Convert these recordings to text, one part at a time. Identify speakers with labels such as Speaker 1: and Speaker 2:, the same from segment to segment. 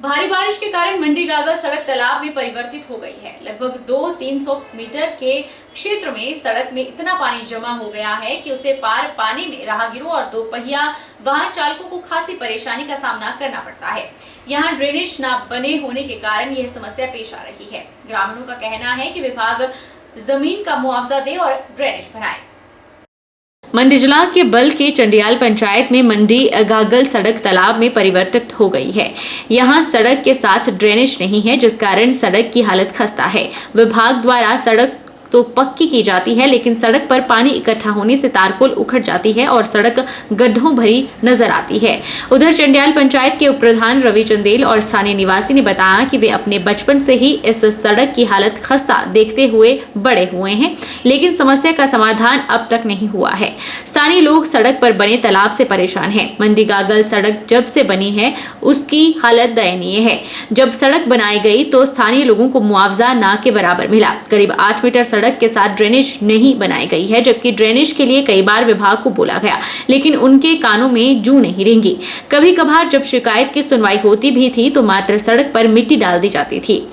Speaker 1: भारी बारिश के कारण मंडी गागल सड़क तालाब में परिवर्तित हो गई है। लगभग 200-300 मीटर के क्षेत्र में सड़क में इतना पानी जमा हो गया है कि उसे पार पाने में राहगीरों और दोपहिया वाहन चालकों को खासी परेशानी का सामना करना पड़ता है। यहाँ ड्रेनेज न बने होने के कारण यह समस्या पेश आ रही है। ग्रामीणों का कहना है कि विभाग जमीन का मुआवजा दे और ड्रेनेज बनाए। मंडी जिला के बल के चंडियाल पंचायत में मंडी गागल सड़क तालाब में परिवर्तित हो गई है। यहां सड़क के साथ ड्रेनेज नहीं है, जिस कारण सड़क की हालत खस्ता है। विभाग द्वारा सड़क तो पक्की की जाती है, लेकिन सड़क पर पानी इकट्ठा होने से तारकोल उखड़ जाती है और सड़क गड्ढों भरी नजर आती है। उधर चंडियाल पंचायत के उप प्रधान रवि चंदेल और स्थानीय निवासी ने बताया कि वे अपने बचपन से ही इस सड़क की हालत खस्ता देखते हुए बड़े हुए हैं, लेकिन समस्या का समाधान अब तक नहीं हुआ है। स्थानीय लोग सड़क पर बने तालाब से परेशान हैं। मंडी गागल सड़क जब से बनी है उसकी हालत दयनीय है। जब सड़क बनाई गई तो स्थानीय लोगों को मुआवजा ना के बराबर मिला। करीब 8 मीटर सड़क के साथ ड्रेनेज नहीं बनाई गई है, जबकि ड्रेनेज के लिए कई बार विभाग को बोला गया, लेकिन उनके कानों में जू नहीं रेंगी। कभी कभार जब शिकायत की सुनवाई होती भी थी तो मात्र सड़क पर मिट्टी डाल दी जाती थी।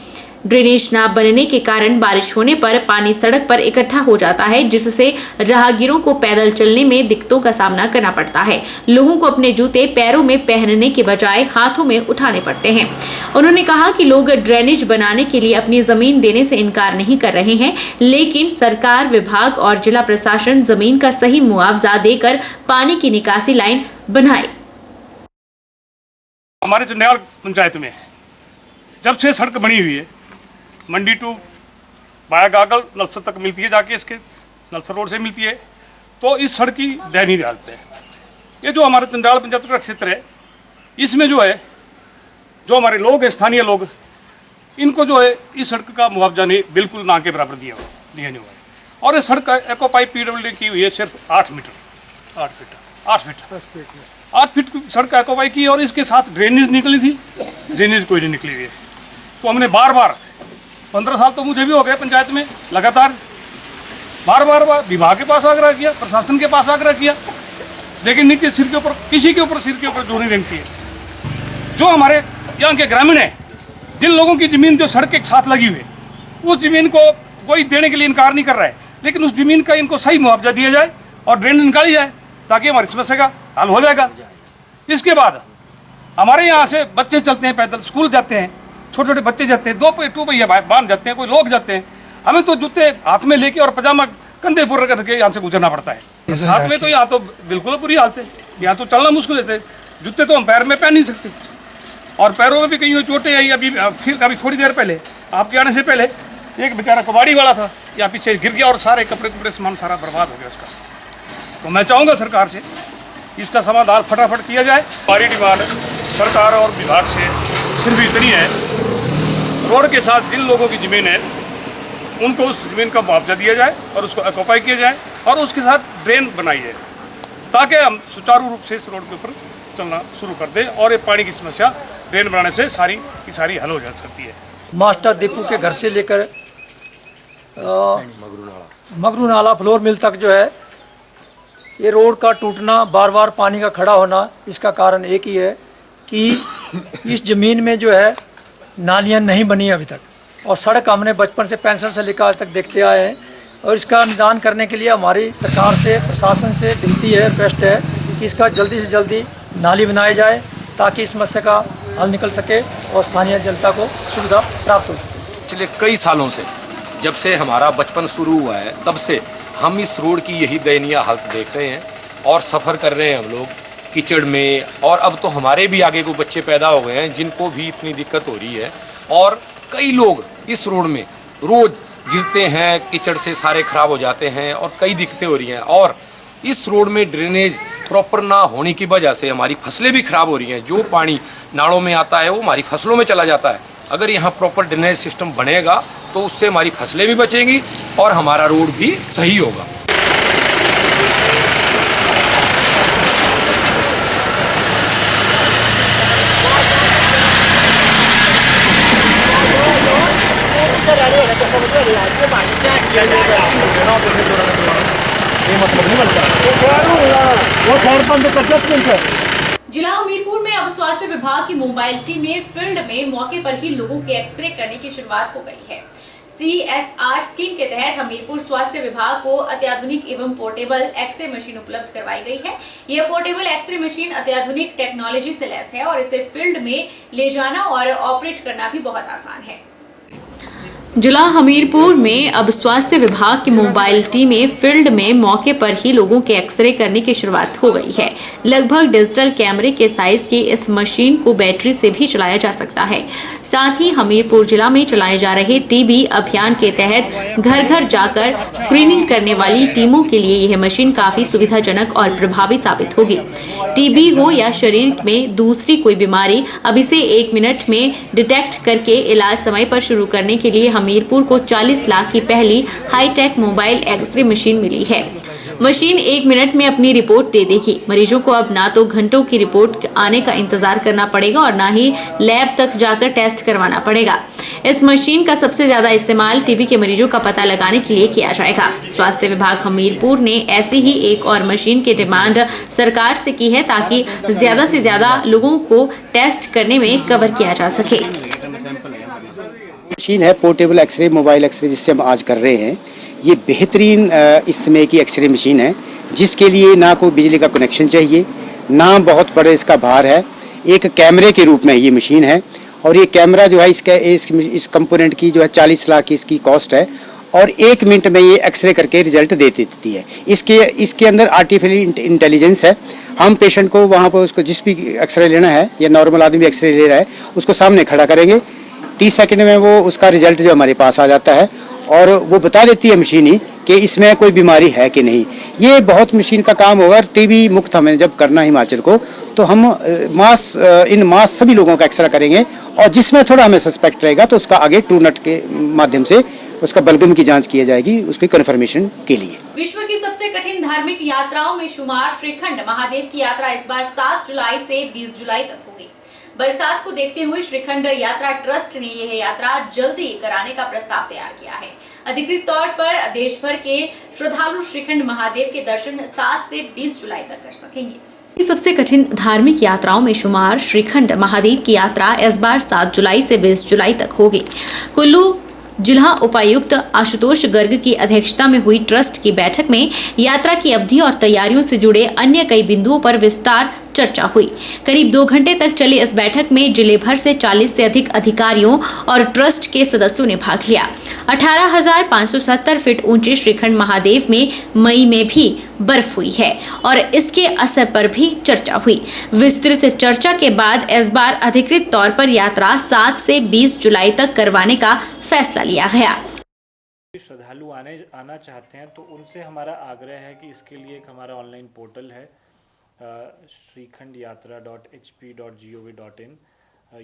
Speaker 1: ड्रेनेज न बनने के कारण बारिश होने पर पानी सड़क पर इकट्ठा हो जाता है, जिससे राहगीरों को पैदल चलने में दिक्कतों का सामना करना पड़ता है। लोगों को अपने जूते पैरों में पहनने के बजाय हाथों में उठाने पड़ते हैं। उन्होंने कहा कि लोग ड्रेनेज बनाने के लिए अपनी जमीन देने से इनकार नहीं कर रहे हैं, लेकिन सरकार, विभाग और जिला प्रशासन जमीन का सही मुआवजा देकर पानी की निकासी लाइन बनाए।
Speaker 2: हमारे चंडियाल पंचायत में जब से सड़क बनी हुई है, मंडी टू बाया गागल नलसर तक मिलती है, जाके इसके नलसर रोड से मिलती है, तो इस सड़क की दयनीय हालत है। ये जो हमारे चंडियाल पंचायत का क्षेत्र है, इसमें जो है जो हमारे लोग हैं, स्थानीय लोग, इनको जो है इस सड़क का मुआवजा नहीं, बिल्कुल ना के बराबर दिया नहीं हुआ है। और इस सड़क का एक्वापाई पीडब्ल्यूडी की हुई है सिर्फ 8 फीट की सड़क का एक्वापाई की, और इसके साथ ड्रेनेज निकली थी, ड्रेनेज कोई नहीं निकली हुई है। तो हमने बार 15 साल तो मुझे भी हो गए पंचायत में, लगातार बार विभाग के पास आग्रह किया, प्रशासन के पास आग्रह किया, लेकिन नीचे सिर के ऊपर, किसी के ऊपर सिर के ऊपर जो नहीं रेंगती है। जो हमारे यहाँ के ग्रामीण हैं, जिन लोगों की ज़मीन जो सड़क के साथ लगी हुई है, उस ज़मीन को कोई देने के लिए इनकार नहीं कर रहा है, लेकिन उस ज़मीन का इनको सही मुआवजा दिया जाए और ड्रेन निकाली जाए, ताकि हमारी समस्या का हल हो जाएगा। इसके बाद हमारे यहाँ से बच्चे चलते हैं, पैदल स्कूल जाते हैं, छोटे छोटे बच्चे जाते हैं, 2 पहिया बांध जाते हैं, कोई लोग जाते हैं, हमें तो जूते हाथ में लेके और पजामा कंधे पर करके यहाँ से गुजरना पड़ता है। साथ में तो यहाँ तो बिल्कुल बुरी हालत है, यहाँ तो चलना मुश्किल है। जूते तो हम पैर में पहन नहीं सकते, और पैरों में भी कहीं चोटें आई। अभी थोड़ी देर पहले आपके आने से पहले एक बेचारा कबाड़ी वाला था, यहाँ पीछे गिर गया और सारे कपड़े सामान सारा बर्बाद हो गया उसका। तो मैं चाहूँगा सरकार से इसका समाधान फटाफट किया जाए। हमारी डिमांड सरकार और विभाग से सिर्फ इतनी है, रोड के साथ जिन लोगों की ज़मीन है उनको उस ज़मीन का मुआवजा दिया जाए और उसको एक्वापाई किया जाए, और उसके साथ ड्रेन बनाई जाए, ताकि हम सुचारू रूप से इस रोड के ऊपर चलना शुरू कर दें, और ये पानी की समस्या ड्रेन बनाने से सारी की सारी हल हो जा सकती है।
Speaker 3: मास्टर दीपू के घर से लेकर मगरू नाला फ्लोर मिल तक जो है, ये रोड का टूटना, बार पानी का खड़ा होना, इसका कारण एक ही है कि इस ज़मीन में जो है नालियाँ नहीं बनी अभी तक, और सड़क हमने बचपन से 65 से लेकर आज तक देखते आए हैं। और इसका निदान करने के लिए हमारी सरकार से, प्रशासन से विनती है, रिक्वेस्ट है कि इसका जल्दी से जल्दी नाली बनाई जाए, ताकि इस समस्या का हल निकल सके और स्थानीय जनता को सुविधा प्राप्त हो सके।
Speaker 4: पिछले कई सालों से, जब से हमारा बचपन शुरू हुआ है, तब से हम इस रोड की यही दयनीय हालत देख रहे हैं और सफ़र कर रहे हैं हम लोग कीचड़ में। और अब तो हमारे भी आगे को बच्चे पैदा हो गए हैं जिनको भी इतनी दिक्कत हो रही है, और कई लोग इस रोड में रोज़ गिरते हैं, कीचड़ से सारे खराब हो जाते हैं और कई दिक्कतें हो रही हैं। और इस रोड में ड्रेनेज प्रॉपर ना होने की वजह से हमारी फसलें भी खराब हो रही हैं। जो पानी नालों में आता है वो हमारी फसलों में चला जाता है। अगर यहाँ प्रॉपर ड्रेनेज सिस्टम बनेगा तो उससे हमारी फसलें भी बचेंगी और हमारा रोड भी सही होगा।
Speaker 1: जिला हमीरपुर में अब स्वास्थ्य विभाग की मोबाइल टीम में फील्ड में मौके पर ही लोगों के एक्सरे करने की शुरुआत हो गई है। CSR स्कीम के तहत हमीरपुर स्वास्थ्य विभाग को अत्याधुनिक एवं पोर्टेबल एक्सरे मशीन उपलब्ध करवाई गई है। यह पोर्टेबल एक्सरे मशीन अत्याधुनिक टेक्नोलॉजी से लैस है और इसे फील्ड में ले जाना और ऑपरेट करना भी बहुत आसान है। जिला हमीरपुर में अब स्वास्थ्य विभाग की मोबाइल टीमें फील्ड में मौके पर ही लोगों के एक्सरे करने की शुरुआत हो गई है। लगभग डिजिटल कैमरे के साइज की इस मशीन को बैटरी से भी चलाया जा सकता है। साथ ही हमीरपुर जिला में चलाए जा रहे टीबी अभियान के तहत घर घर जाकर स्क्रीनिंग करने वाली टीमों के लिए यह मशीन काफी सुविधाजनक और प्रभावी साबित होगी। टीबी हो या शरीर में दूसरी कोई बीमारी, अब इसे 1 मिनट में डिटेक्ट करके इलाज समय पर शुरू करने के लिए हमीरपुर को 40 लाख की पहली हाईटेक मोबाइल एक्सरे मशीन मिली है। मशीन 1 मिनट में अपनी रिपोर्ट दे देगी। मरीजों को अब ना तो घंटों की रिपोर्ट आने का इंतजार करना पड़ेगा और ना ही लैब तक जाकर टेस्ट करवाना पड़ेगा। इस मशीन का सबसे ज्यादा इस्तेमाल टीबी के मरीजों का पता लगाने के लिए किया जाएगा। स्वास्थ्य विभाग हमीरपुर ने ऐसी ही एक और मशीन की डिमांड सरकार से की है ताकि ज्यादा से ज्यादा लोगों को टेस्ट करने में कवर किया जा सके।
Speaker 5: मशीन है पोर्टेबल एक्सरे, मोबाइल एक्सरे जिससे हम आज कर रहे हैं। ये बेहतरीन इस समय की एक्सरे मशीन है जिसके लिए ना कोई बिजली का कनेक्शन चाहिए, ना बहुत बड़े इसका भार है। एक कैमरे के रूप में ये मशीन है और ये कैमरा जो है इस कंपोनेंट की जो है 40 लाख की इसकी कॉस्ट है और 1 मिनट में ये एक्सरे करके रिजल्ट दे देती है। इसके अंदर आर्टिफिशियल इंटेलिजेंस है। हम पेशेंट को वहाँ पर उसको जिस भी एक्सरे लेना है या नॉर्मल आदमी एक्सरे ले रहा है उसको सामने खड़ा करेंगे, 30 सेकंड में वो उसका रिजल्ट जो हमारे पास आ जाता है और वो बता देती है मशीन ही कि इसमें कोई बीमारी है कि नहीं। ये बहुत मशीन का काम होगा। टीबी मुक्त हमें जब करना है हिमाचल को तो हम मास सभी लोगों का एक्सरे करेंगे और जिसमें थोड़ा हमें सस्पेक्ट रहेगा तो उसका आगे ट्रूनेट के माध्यम से उसका बलगम की जांच की जाएगी उसकी कन्फर्मेशन के लिए।
Speaker 1: विश्व की सबसे कठिन धार्मिक यात्राओं में शुमार श्रीखंड महादेव की यात्रा इस बार 7 जुलाई से 20 जुलाई तक होगी। बरसात को देखते हुए श्रीखंड यात्रा ट्रस्ट ने यह यात्रा जल्दी कराने का प्रस्ताव तैयार किया है। अधिकृत तौर पर देश भर के श्रद्धालु श्रीखंड महादेव के दर्शन 7 से 20 जुलाई तक कर सकेंगे। सबसे कठिन धार्मिक यात्राओं में शुमार श्रीखंड महादेव की यात्रा इस बार 7 जुलाई से 20 जुलाई तक होगी। कुल्लू जिला उपायुक्त आशुतोष गर्ग की अध्यक्षता में हुई ट्रस्ट की बैठक में यात्रा की अवधि और तैयारियों से जुड़े अन्य कई बिंदुओं पर विस्तार चर्चा हुई। करीब 2 घंटे तक चली इस बैठक में जिले भर से 40 से अधिक अधिकारियों और ट्रस्ट के सदस्यों ने भाग लिया। 18,570 फीट ऊंचे श्रीखंड महादेव में मई में भी बर्फ हुई है और इसके असर पर भी चर्चा हुई। विस्तृत चर्चा के बाद इस बार अधिकृत तौर पर यात्रा 7 से 20 जुलाई तक करवाने का फैसला लिया गया।
Speaker 6: श्रद्धालु आना चाहते हैं तो उनसे हमारा आग्रह है कि इसके लिए एक हमारा ऑनलाइन पोर्टल है srikhand.hp.gov.in।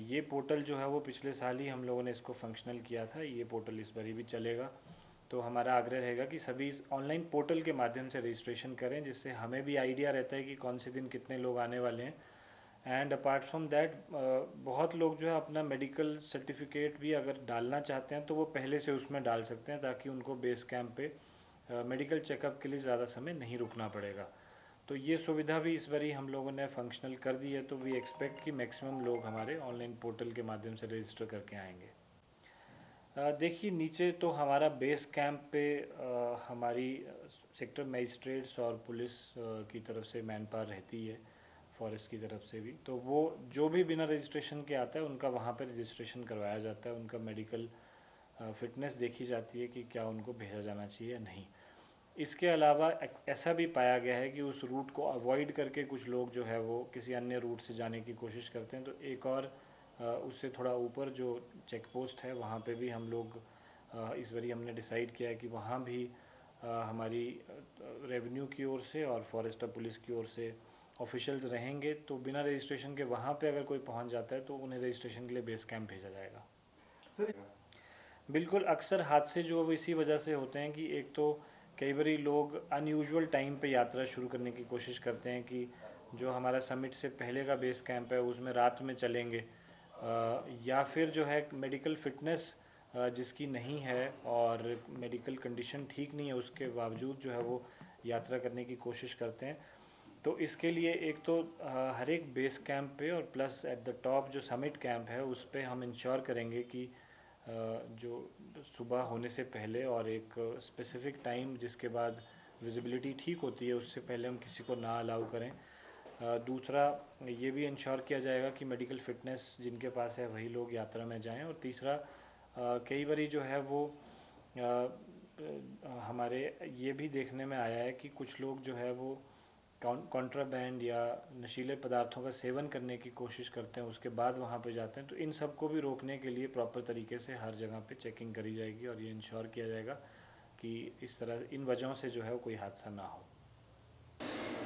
Speaker 6: ये पोर्टल जो है वो पिछले साल ही हम लोगों ने इसको फंक्शनल किया था। ये पोर्टल इस बार भी चलेगा। तो हमारा आग्रह रहेगा कि सभी ऑनलाइन पोर्टल के माध्यम से रजिस्ट्रेशन करें जिससे हमें भी आइडिया रहता है कि कौन से दिन कितने लोग आने वाले हैं। एंड अपार्ट फ्रॉम दैट बहुत लोग जो है अपना मेडिकल सर्टिफिकेट भी अगर डालना चाहते हैं तो वो पहले से उसमें डाल सकते हैं ताकि उनको बेस कैंप पे मेडिकल चेकअप के लिए ज़्यादा समय नहीं रुकना पड़ेगा। तो ये सुविधा भी इस बारी हम लोगों ने फंक्शनल कर दी है। तो वी एक्सपेक्ट कि मैक्सिमम लोग हमारे ऑनलाइन पोर्टल के माध्यम से रजिस्टर करके आएंगे। देखिए नीचे तो हमारा बेस कैंप पे हमारी सेक्टर मजिस्ट्रेट्स और पुलिस की तरफ से मैन पावर रहती है, फॉरेस्ट की तरफ से भी। तो वो जो भी बिना रजिस्ट्रेशन के आता है उनका वहाँ पे रजिस्ट्रेशन करवाया जाता है। उनका मेडिकल फिटनेस देखी जाती है कि क्या उनको भेजा जाना चाहिए या नहीं। इसके अलावा ऐसा भी पाया गया है कि उस रूट को अवॉइड करके कुछ लोग जो है वो किसी अन्य रूट से जाने की कोशिश करते हैं। तो एक और उससे थोड़ा ऊपर जो चेक पोस्ट है वहाँ पे भी हम लोग इस बारी हमने डिसाइड किया है कि वहाँ भी हमारी रेवेन्यू की ओर से और फॉरेस्ट और पुलिस की ओर से ऑफिशियल्स रहेंगे। तो बिना रजिस्ट्रेशन के वहाँ पे अगर कोई पहुँच जाता है तो उन्हें रजिस्ट्रेशन के लिए बेस कैंप भेजा जाएगा। बिल्कुल, अक्सर हादसे जो इसी वजह से होते हैं कि एक तो कई बारी लोग अनयूजुअल टाइम पे यात्रा शुरू करने की कोशिश करते हैं कि जो हमारा समिट से पहले का बेस कैंप है उसमें रात में चलेंगे, या फिर जो है मेडिकल फिटनेस जिसकी नहीं है और मेडिकल कंडीशन ठीक नहीं है उसके बावजूद जो है वो यात्रा करने की कोशिश करते हैं। तो इसके लिए एक तो हर एक बेस कैंप पे और प्लस एट द टॉप जो समिट कैंप है उस पे हम इंश्योर करेंगे कि जो सुबह होने से पहले और एक स्पेसिफिक टाइम जिसके बाद विजिबिलिटी ठीक होती है उससे पहले हम किसी को ना अलाउ करें। दूसरा ये भी इंश्योर किया जाएगा कि मेडिकल फिटनेस जिनके पास है वही लोग यात्रा में जाएं। और तीसरा कई बारी जो है वो हमारे ये भी देखने में आया है कि कुछ लोग जो है वो कॉन्ट्राबैंड या नशीले पदार्थों का सेवन करने की कोशिश करते हैं, उसके बाद वहाँ पे जाते हैं। तो इन सब को भी रोकने के लिए प्रॉपर तरीके से हर जगह पे चेकिंग करी जाएगी और ये इंश्योर किया जाएगा कि इस तरह इन वजहों से जो है कोई हादसा ना हो।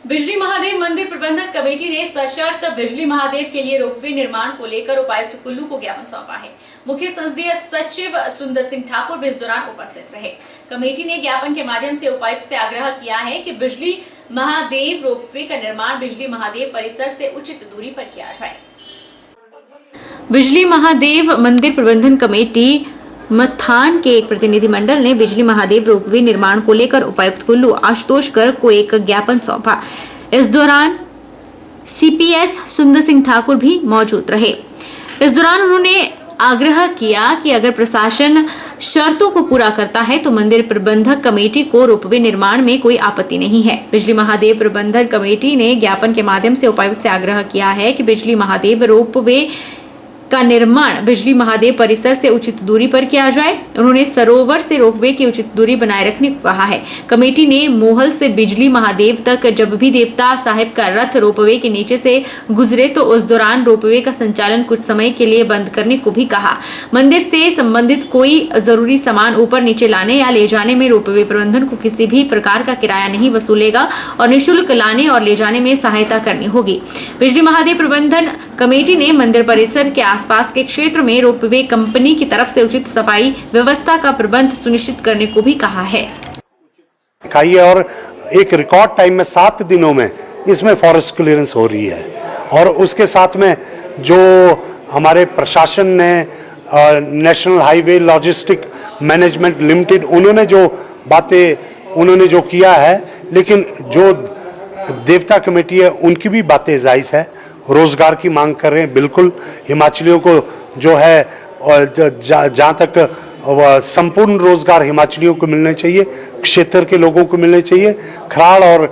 Speaker 1: बिजली महादेव मंदिर प्रबंधक कमेटी ने सशर्त बिजली महादेव के लिए रोपवे निर्माण को लेकर उपायुक्त कुल्लू को ज्ञापन सौंपा है। मुख्य संसदीय सचिव सुंदर सिंह ठाकुर भी इस दौरान उपस्थित रहे। कमेटी ने ज्ञापन के माध्यम से उपायुक्त से आग्रह किया है कि बिजली महादेव रोपवे का निर्माण बिजली महादेव परिसर से उचित दूरी पर किया जाए। बिजली महादेव मंदिर प्रबंधन कमेटी मथान के एक प्रतिनिधिमंडल ने बिजली महादेव रोपवे निर्माण को लेकर उपायुक्त कुल्लू आशुतोष गर्ग को एक ज्ञापन सौंपा। इस दौरान सीपीएस सुंदर सिंह ठाकुर भी मौजूद रहे। इस दौरान उन्होंने आग्रह किया कि अगर प्रशासन शर्तों को पूरा करता है तो मंदिर प्रबंधक कमेटी को रोपवे निर्माण में कोई आपत्ति नहीं है। बिजली महादेव प्रबंधक कमेटी ने ज्ञापन के माध्यम से उपायुक्त से आग्रह किया है कि बिजली महादेव रोपवे का निर्माण बिजली महादेव परिसर से उचित दूरी पर किया जाए। उन्होंने सरोवर से रोपवे की उचित दूरी बनाए रखने को कहा है। कमेटी ने मोहल से बिजली महादेव तक जब भी देवता साहिब का रथ रोपवे के नीचे से गुजरे तो उस दौरान रोपवे का संचालन कुछ समय के लिए बंद करने को भी कहा। मंदिर से संबंधित कोई जरूरी सामान ऊपर नीचे लाने या ले जाने में रोपवे प्रबंधन को किसी भी प्रकार का किराया नहीं वसूलेगा और निःशुल्क लाने और ले जाने में सहायता करनी होगी। बिजली महादेव प्रबंधन कमेटी ने मंदिर परिसर के आसपास के क्षेत्र में रोपवे कंपनी की तरफ से उचित सफाई व्यवस्था का प्रबंध सुनिश्चित करने को भी कहा है।
Speaker 7: और एक रिकॉर्ड टाइम में 7 दिनों में इसमें फॉरेस्ट क्लियरेंस हो रही है और उसके साथ में जो हमारे प्रशासन ने national highway logistic management limited उन्होंने जो किया है, लेकिन जो देवता कमेटी है उनकी भी बातें जायज़ है। रोजगार की मांग कर रहे हैं, बिल्कुल हिमाचलियों को जो है जहाँ तक संपूर्ण रोजगार हिमाचलियों को मिलने चाहिए, क्षेत्र के लोगों को मिलने चाहिए, खराड़ और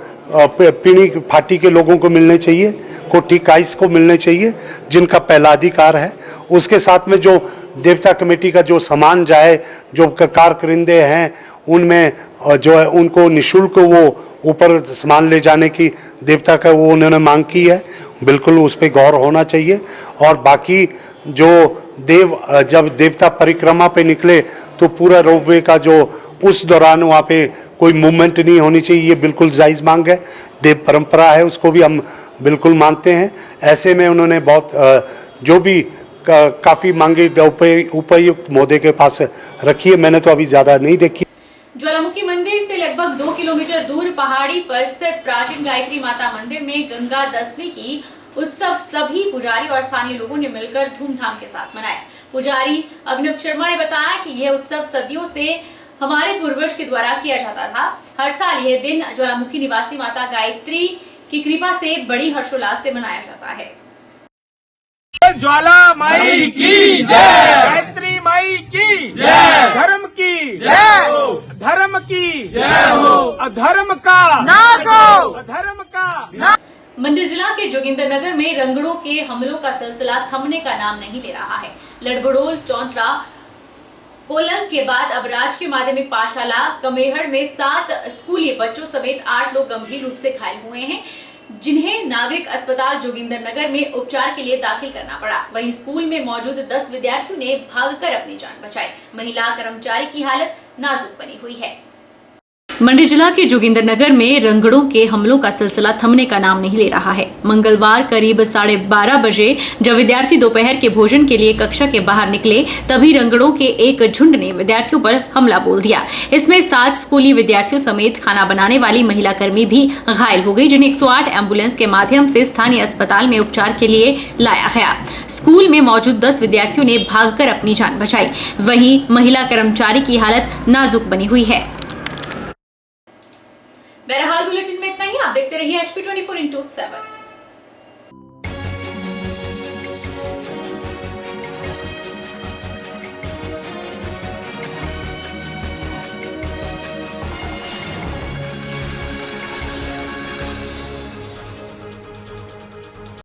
Speaker 7: पीणी फाटी के लोगों को मिलने चाहिए, कोठी काइस को मिलने चाहिए जिनका पहला अधिकार है। उसके साथ में जो देवता कमेटी का जो सामान जाए, जो कार करिंदे हैं उनमें जो है उनको निःशुल्क वो ऊपर सामान ले जाने की देवता का वो उन्होंने मांग की है, बिल्कुल उस पर गौर होना चाहिए। और बाकी जो जब देवता परिक्रमा पे निकले तो पूरा रोपवे का जो उस दौरान वहाँ पे कोई मूवमेंट नहीं होनी चाहिए, ये बिल्कुल जायज़ मांग है, देव परंपरा है, उसको भी हम बिल्कुल मानते हैं। ऐसे में उन्होंने बहुत जो भी काफ़ी मांगे उपायुक्त महोदय के पास रखी है, मैंने तो अभी ज़्यादा नहीं देखी।
Speaker 1: ज्वालामुखी मंदिर से लगभग 2 किलोमीटर दूर पहाड़ी पर स्थित प्राचीन गायत्री माता मंदिर में गंगा दशमी की उत्सव सभी पुजारी और स्थानीय लोगों ने मिलकर धूमधाम के साथ मनाया। पुजारी अभिनव शर्मा ने बताया कि यह उत्सव सदियों से हमारे पूर्वज के द्वारा किया जाता था। हर साल यह दिन ज्वालामुखी निवासी माता गायत्री की कृपा से बड़ी हर्षोल्लास से मनाया जाता है।
Speaker 8: ज्वाला माई की जय, गायत्री माई की जय, धर्म की जय हो, धर्म की जय हो, अधर्म का नाश हो, अधर्म का।
Speaker 1: मंडी जिला के जोगिंदरनगर में रंगड़ों के हमलों का सिलसिला थमने का नाम नहीं ले रहा है। लड़भड़ोल, चौंतरा, कोलंग के बाद अब राजकीय माध्यमिक पाठशाला कमेहड़ में 7 स्कूली बच्चों समेत 8 लोग गंभीर रूप से घायल हुए हैं, जिन्हें नागरिक अस्पताल जोगिंदरनगर में उपचार के लिए दाखिल करना पड़ा। वहीं स्कूल में मौजूद 10 विद्यार्थियों ने भागकर अपनी जान बचाई। महिला कर्मचारी की हालत नाजुक बनी हुई है। मंडी जिला के जोगिंदरनगर में रंगड़ों के हमलों का सिलसिला थमने का नाम नहीं ले रहा है। मंगलवार करीब 12:30 बजे जब विद्यार्थी दोपहर के भोजन के लिए कक्षा के बाहर निकले, तभी रंगड़ों के एक झुंड ने विद्यार्थियों पर हमला बोल दिया। इसमें 7 स्कूली विद्यार्थियों समेत खाना बनाने वाली महिला कर्मी भी घायल हो गई, जिन्हें 108 एम्बुलेंस के माध्यम से स्थानीय अस्पताल में उपचार के लिए लाया गया। स्कूल में मौजूद 10 विद्यार्थियों ने भागकर अपनी जान बचाई। वहीं महिला कर्मचारी की हालत नाजुक बनी हुई है। बहरहाल बुलेटिन में इतना ही। आप देखते रहिए HP 24/7।